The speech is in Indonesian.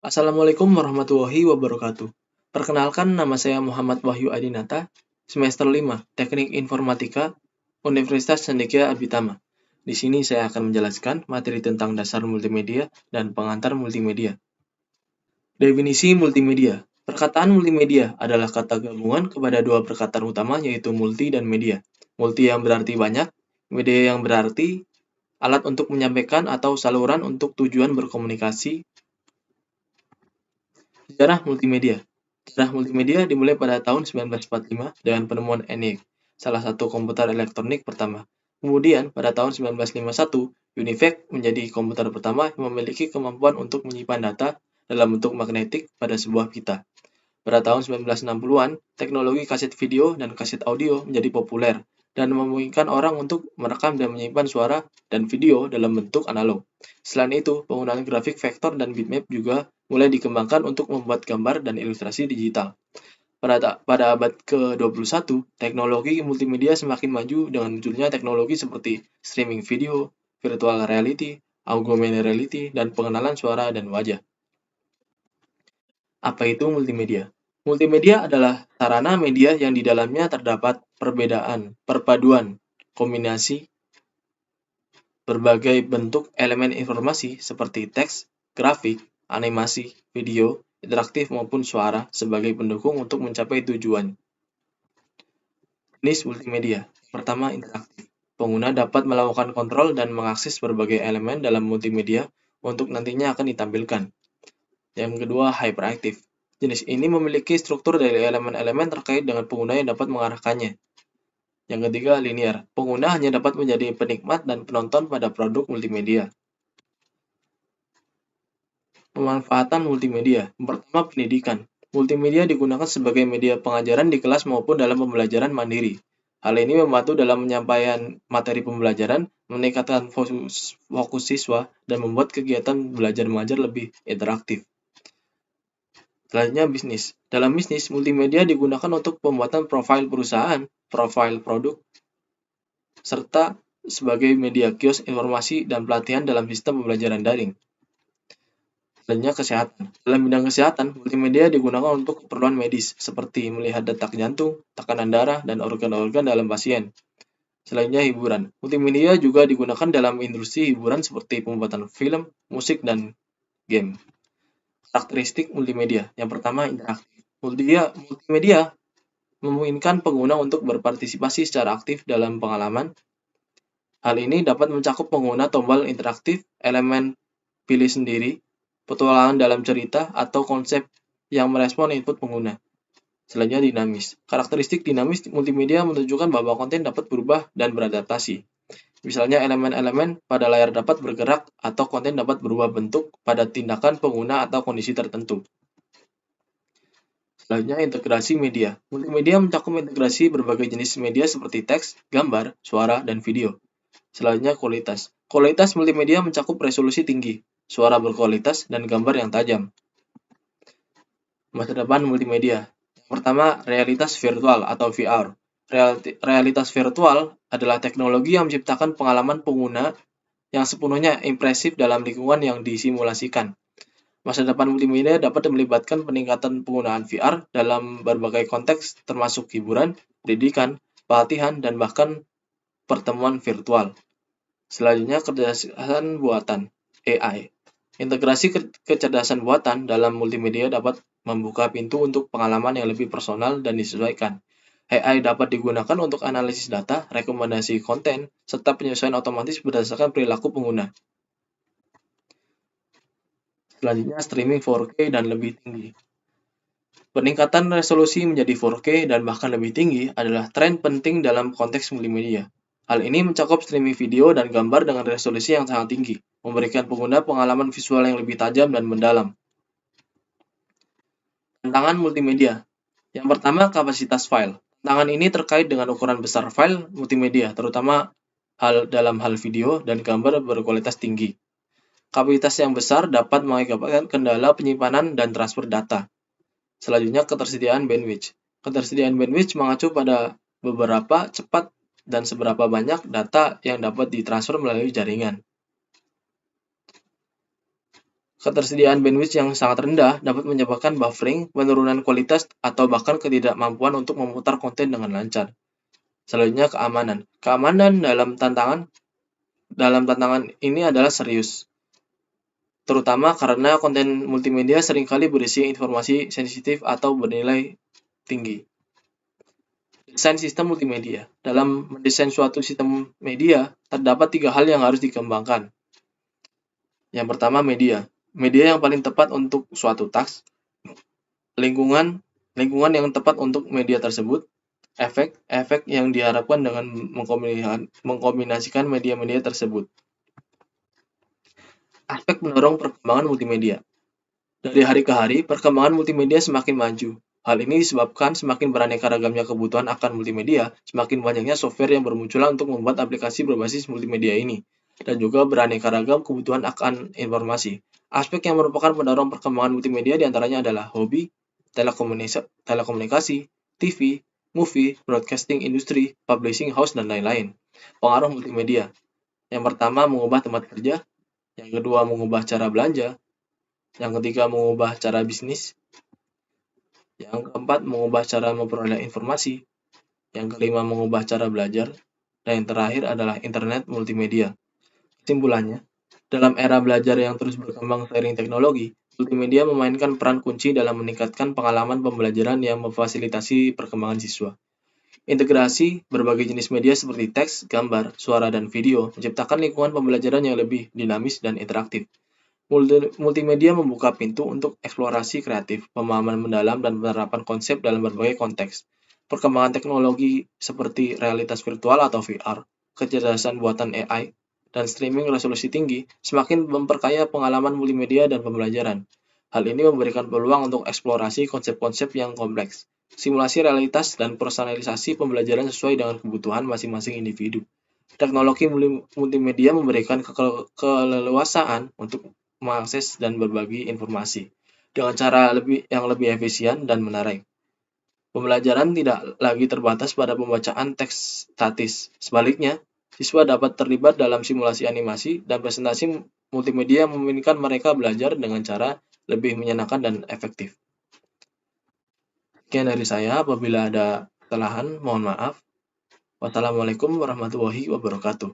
Assalamualaikum warahmatullahi wabarakatuh. Perkenalkan, nama saya Muhammad Wahyu Adinata, semester 5, Teknik Informatika, Universitas Cendekia Abhidharma. Di sini saya akan menjelaskan materi tentang dasar multimedia dan pengantar multimedia. Definisi multimedia. Perkataan multimedia adalah kata gabungan kepada dua perkataan utama yaitu multi dan media. Multi yang berarti banyak, media yang berarti alat untuk menyampaikan atau saluran untuk tujuan berkomunikasi. Sejarah multimedia. Sejarah multimedia dimulai pada tahun 1945 dengan penemuan ENIAC, salah satu komputer elektronik pertama. Kemudian, pada tahun 1951, UNIVAC menjadi komputer pertama yang memiliki kemampuan untuk menyimpan data dalam bentuk magnetik pada sebuah pita. Pada tahun 1960-an, teknologi kaset video dan kaset audio menjadi populer dan memungkinkan orang untuk merekam dan menyimpan suara dan video dalam bentuk analog. Selain itu, penggunaan grafik vektor dan bitmap juga mulai dikembangkan untuk membuat gambar dan ilustrasi digital. Pada abad ke-21, teknologi multimedia semakin maju dengan munculnya teknologi seperti streaming video, virtual reality, augmented reality, dan pengenalan suara dan wajah. Apa itu multimedia? Multimedia adalah sarana media yang di dalamnya terdapat perpaduan, kombinasi berbagai bentuk elemen informasi seperti teks, grafik, animasi, video, interaktif maupun suara sebagai pendukung untuk mencapai tujuan. Jenis multimedia. Pertama, interaktif. Pengguna dapat melakukan kontrol dan mengakses berbagai elemen dalam multimedia untuk nantinya akan ditampilkan. Yang kedua, hyperaktif. Jenis ini memiliki struktur dari elemen-elemen terkait dengan pengguna yang dapat mengarahkannya. Yang ketiga, linear. Pengguna hanya dapat menjadi penikmat dan penonton pada produk multimedia. Pemanfaatan multimedia. Pertama, pendidikan. Multimedia digunakan sebagai media pengajaran di kelas maupun dalam pembelajaran mandiri. Hal ini membantu dalam penyampaian materi pembelajaran, meningkatkan fokus siswa, dan membuat kegiatan belajar mengajar lebih interaktif. Selanjutnya, bisnis. Dalam bisnis, multimedia digunakan untuk pembuatan profil perusahaan, profil produk, serta sebagai media kios informasi dan pelatihan dalam sistem pembelajaran daring. Selanjutnya, kesehatan. Dalam bidang kesehatan, multimedia digunakan untuk keperluan medis, seperti melihat detak jantung, tekanan darah, dan organ-organ dalam pasien. Selanjutnya, hiburan. Multimedia juga digunakan dalam industri hiburan seperti pembuatan film, musik, dan game. Karakteristik multimedia. Yang pertama, interaktif. Multimedia memungkinkan pengguna untuk berpartisipasi secara aktif dalam pengalaman. Hal ini dapat mencakup pengguna tombol interaktif, elemen pilih sendiri, petualangan dalam cerita, atau konsep yang merespon input pengguna. Selanjutnya, dinamis. Karakteristik dinamis multimedia menunjukkan bahwa konten dapat berubah dan beradaptasi. Misalnya, elemen-elemen pada layar dapat bergerak atau konten dapat berubah bentuk pada tindakan pengguna atau kondisi tertentu. Selanjutnya, integrasi media. Multimedia mencakup integrasi berbagai jenis media seperti teks, gambar, suara, dan video. Selanjutnya, kualitas. Kualitas multimedia mencakup resolusi tinggi, suara berkualitas, dan gambar yang tajam. Masa depan multimedia. Pertama, realitas virtual atau VR. Realitas virtual adalah teknologi yang menciptakan pengalaman pengguna yang sepenuhnya impresif dalam lingkungan yang disimulasikan. Masa depan multimedia dapat melibatkan peningkatan penggunaan VR dalam berbagai konteks termasuk hiburan, pendidikan, pelatihan, dan bahkan pertemuan virtual. Selanjutnya, kecerdasan buatan (AI). Integrasi kecerdasan buatan dalam multimedia dapat membuka pintu untuk pengalaman yang lebih personal dan disesuaikan. AI dapat digunakan untuk analisis data, rekomendasi konten, serta penyesuaian otomatis berdasarkan perilaku pengguna. Selanjutnya, streaming 4K dan lebih tinggi. Peningkatan resolusi menjadi 4K dan bahkan lebih tinggi adalah tren penting dalam konteks multimedia. Hal ini mencakup streaming video dan gambar dengan resolusi yang sangat tinggi, memberikan pengguna pengalaman visual yang lebih tajam dan mendalam. Tantangan multimedia. Yang pertama, kapasitas file. Tantangan ini terkait dengan ukuran besar file multimedia, terutama dalam hal video dan gambar berkualitas tinggi. Kapasitas yang besar dapat mengakibatkan kendala penyimpanan dan transfer data. Selanjutnya, ketersediaan bandwidth. Ketersediaan bandwidth mengacu pada beberapa cepat dan seberapa banyak data yang dapat ditransfer melalui jaringan. Ketersediaan bandwidth yang sangat rendah dapat menyebabkan buffering, penurunan kualitas, atau bahkan ketidakmampuan untuk memutar konten dengan lancar. Selanjutnya, keamanan. Keamanan dalam tantangan ini adalah serius, terutama karena konten multimedia seringkali berisi informasi sensitif atau bernilai tinggi. Desain sistem multimedia. Dalam mendesain suatu sistem media, terdapat 3 hal yang harus dikembangkan. Yang pertama, media. Media yang paling tepat untuk suatu task, lingkungan yang tepat untuk media tersebut, efek yang diharapkan dengan mengkombinasikan media-media tersebut. Aspek pendorong perkembangan multimedia. Dari hari ke hari, perkembangan multimedia semakin maju. Hal ini disebabkan semakin beraneka ragamnya kebutuhan akan multimedia, semakin banyaknya software yang bermunculan untuk membuat aplikasi berbasis multimedia ini, dan juga beraneka ragam kebutuhan akan informasi. Aspek yang merupakan pendorong perkembangan multimedia diantaranya adalah hobi, telekomunikasi, TV, movie, broadcasting industry, publishing house, dan lain-lain. Pengaruh multimedia. Yang pertama, mengubah tempat kerja. Yang kedua, mengubah cara belanja. Yang ketiga, mengubah cara bisnis. Yang keempat, mengubah cara memperoleh informasi. Yang kelima, mengubah cara belajar. Dan yang terakhir adalah internet multimedia. Kesimpulannya, dalam era belajar yang terus berkembang seiring teknologi, multimedia memainkan peran kunci dalam meningkatkan pengalaman pembelajaran yang memfasilitasi perkembangan siswa. Integrasi berbagai jenis media seperti teks, gambar, suara, dan video menciptakan lingkungan pembelajaran yang lebih dinamis dan interaktif. Multimedia membuka pintu untuk eksplorasi kreatif, pemahaman mendalam, dan penerapan konsep dalam berbagai konteks. Perkembangan teknologi seperti realitas virtual atau VR, kecerdasan buatan AI, dan streaming resolusi tinggi semakin memperkaya pengalaman multimedia dan pembelajaran. Hal ini memberikan peluang untuk eksplorasi konsep-konsep yang kompleks, simulasi realitas, dan personalisasi pembelajaran sesuai dengan kebutuhan masing-masing individu. Teknologi multimedia memberikan keleluasaan untuk mengakses dan berbagi informasi dengan cara yang lebih efisien dan menarik. Pembelajaran tidak lagi terbatas pada pembacaan teks statis. Sebaliknya, siswa dapat terlibat dalam simulasi animasi dan presentasi multimedia yang memungkinkan mereka belajar dengan cara lebih menyenangkan dan efektif. Sekian dari saya, apabila ada kesalahan, mohon maaf. Wassalamualaikum warahmatullahi wabarakatuh.